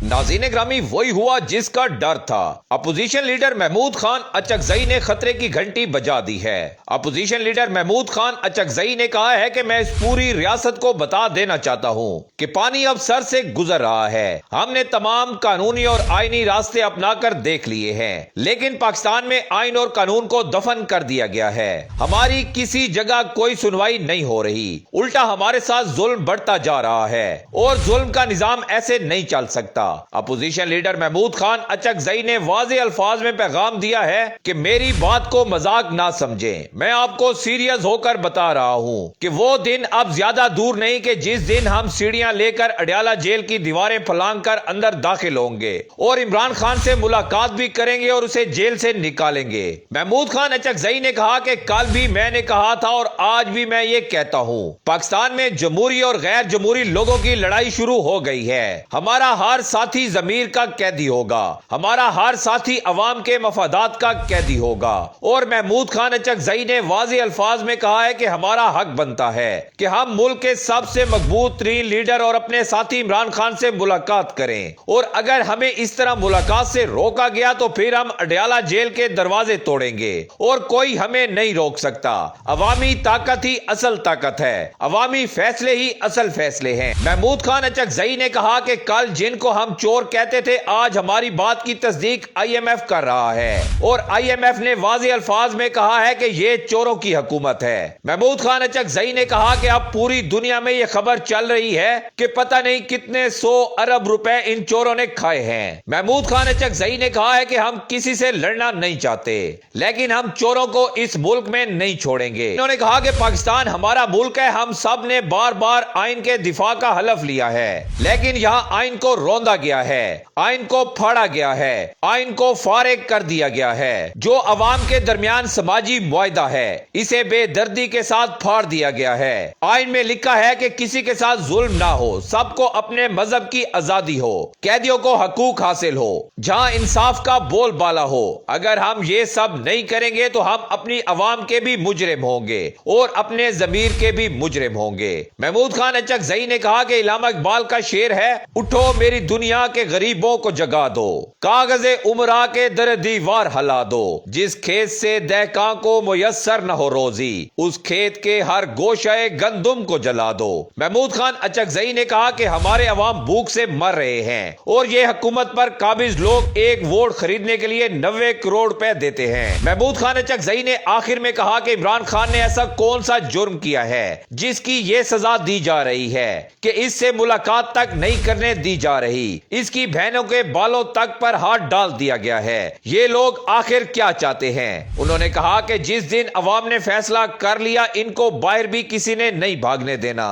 नाज़रीन ग्रामी, वही हुआ जिसका डर था। अपोजिशन लीडर महमूद खान अचकजई ने खतरे की घंटी बजा दी है। अपोजिशन लीडर महमूद खान अचकजई ने कहा है कि मैं इस पूरी रियासत को बता देना चाहता हूं कि पानी अब सर से गुजर रहा है। हमने तमाम कानूनी और आईनी रास्ते अपनाकर देख लिए हैं, लेकिन पाकिस्तान में आइन और कानून को दफन कर दिया गया है। हमारी किसी जगह कोई सुनवाई नहीं हो रही, उल्टा हमारे साथ जुल्म बढ़ता जा रहा है और जुल्म का निजाम ऐसे नहीं चल सकता। अपोजिशन लीडर महमूद खान अचकजई ने वाज़े अल्फाज में पैगाम दिया है कि मेरी बात को मजाक ना समझें। मैं आपको सीरियस होकर बता रहा हूं कि वो दिन अब ज्यादा दूर नहीं कि जिस दिन हम सीढ़ियां लेकर अडयाला जेल की दीवारें फलांग कर अंदर दाखिल होंगे और इमरान खान से मुलाकात भी करेंगे और उसे जेल से निकालेंगे। महमूद खान अचकजई ने कहा कि कल भी मैंने कहा था और आज भी मैं ये कहता हूं, पाकिस्तान में जमहूरी और गैर जमहूरी लोगों की लड़ाई शुरू हो गई है। हमारा हर साथी जमीर का कैदी होगा, हमारा हर साथी अवाम के मफादात का कैदी होगा। और महमूद खान अचकजई ने वाज़े अल्फाज में कहा है कि हमारा हक बनता है कि हम मुल्क के सबसे मजबूत तरीन लीडर और अपने साथी इमरान खान से मुलाकात करें, और अगर हमें इस तरह मुलाकात से रोका गया तो फिर हम अडयाला जेल के दरवाजे तोड़ेंगे और कोई हमें नहीं रोक सकता। अवामी ताकत ही असल ताकत है, अवामी फैसले ही असल फैसले हैं। महमूद खान अचकजई ने कहा कि कल जिनको हम चोर कहते थे, आज हमारी बात की तस्दीक IMF कर रहा है और IMF ने वाज़े अल्फाज में कहा है कि ये चोरों की हुकूमत है। महमूद खान अचकजई ने कहा कि अब पूरी दुनिया में ये खबर चल रही है कि पता नहीं कितने 100 अरब रुपए इन चोरों ने खाए हैं। महमूद खान अचकजई ने कहा है कि हम किसी से लड़ना नहीं चाहते, लेकिन हम चोरों को इस मुल्क में नहीं छोड़ेंगे। उन्होंने कहा कि पाकिस्तान हमारा मुल्क है, हम सब ने बार बार आइन के दिफा का हलफ लिया है, लेकिन यहाँ आइन को रौंदा गया है, आइन को फाड़ा गया है, आइन को फारिग कर दिया गया है। जो अवाम के दरमियान समाजी मुआहदा है, इसे बेदर्दी के साथ फाड़ दिया गया है। आइन में लिखा है कि किसी के साथ जुल्म ना हो, सबको अपने मजहब की आजादी हो, कैदियों को हकूक हासिल हो, जहां इंसाफ का बोलबाला हो। अगर हम ये सब नहीं करेंगे तो हम अपनी अवाम के भी मुजरिम होंगे और अपने जमीर के भी मुजरिम होंगे। महमूद खान अचकजई ने कहा कि इलामा इकबाल का शेर है, उठो मेरी दुनिया के गरीबों को जगा दो, कागजे उमरा के दर दीवार हला दो, जिस खेत से दहका को मुयस्सर न हो रोजी, उस खेत के हर गोशे गंदुम को जला दो। महमूद खान अचकजई ने कहा कि हमारे अवाम भूख से मर रहे हैं और ये हुकूमत पर काबिज लोग एक वोट खरीदने के लिए 90 करोड़ रुपए देते हैं। महमूद खान अचकजई ने आखिर में कहा कि इमरान खान ने ऐसा कौन सा जुर्म किया है जिसकी ये सजा दी जा रही है कि इससे मुलाकात तक नहीं करने दी जा रही, इसकी बहनों के बालों तक पर हाथ डाल दिया गया है। ये लोग आखिर क्या चाहते हैं? उन्होंने कहा कि जिस दिन अवाम ने फैसला कर लिया, इनको बाहर भी किसी ने नहीं भागने देना।